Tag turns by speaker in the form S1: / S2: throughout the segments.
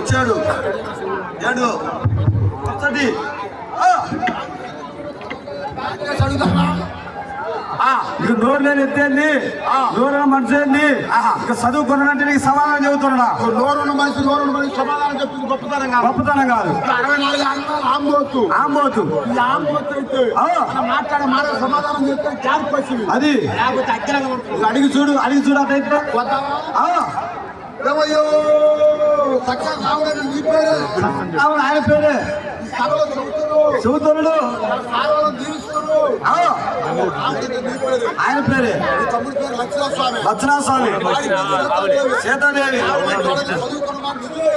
S1: వచ్చాడు ఏడు ఒకటి ఇక నోరు నేను ఎత్తేంది నోరున్న మనిషి ఏంది ఇక చదువుకున్నానంటే నీకు సమాధానం చెబుతున్నా.
S2: నోరున్న మనిషి సమాధానం చెప్తుంది
S1: గొప్పతనం కాదు.
S2: 64 ఆంబోతు
S1: ఆంబోతు
S2: ఈ ఆంబోతు అయితే మాట్లాడే మాట సమాధానం చెప్తే క్యాప్ వచ్చింది.
S1: అది అడిగి చూడు అటైతే
S2: ఏమయ్యో చక్కగా కావడం నీ పేరే
S1: అవును ఆయన పేరే
S2: సభలో
S1: చెబుతున్నాడు ఆయన పేరే లక్షణస్వామి సీతాదేవి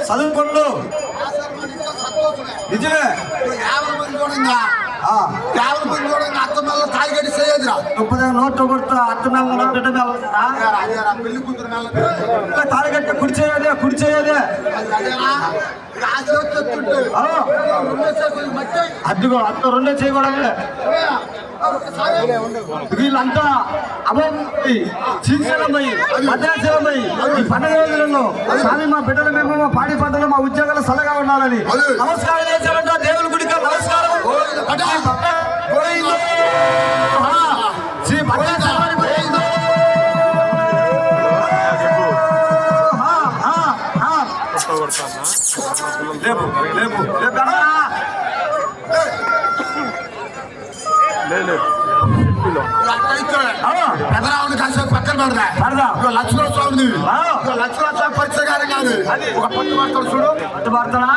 S1: చదువుకోండు నిజమే
S2: 50 మంది చూడంగా 50 మంది చూడంగా అత్త మెల్ల తాగిగడ్డి చేయదురా
S1: నోట్లో కొడుతా అత్త మెల్ల
S2: పెళ్లి కూతురు మెల్ల
S1: తాగిగట్టి కుడి చేయదే అదిగో అత్త రెండే చేయకూడదు. వీళ్ళంతా అభయమై శ్రీశైలమై భద్రాచలమై ఈ పండుగ రోజులలో స్వామి మా బిడ్డల మేము మా పాడి పంటలు మా ఉద్యోగాలు సలగా ఉండాలని నమస్కారం చేశారంట. దేవుని గుడికి నమస్కారం. శ్రీ భద్రాచలం
S2: పెదరావుని కాసేపు పక్కన పెడదా లక్ష్మణస్వామిని లక్ష్మణస్వామి పరిచయగారు కాదు ఒక పట్టు వార్తలు చూడు
S1: పట్టు వార్తనా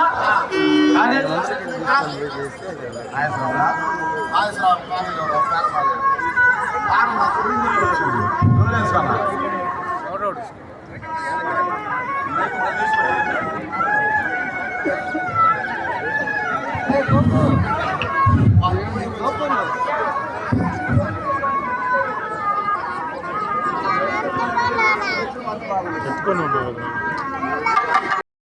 S3: పెట్టుకొని ఉండేవాళ్ళు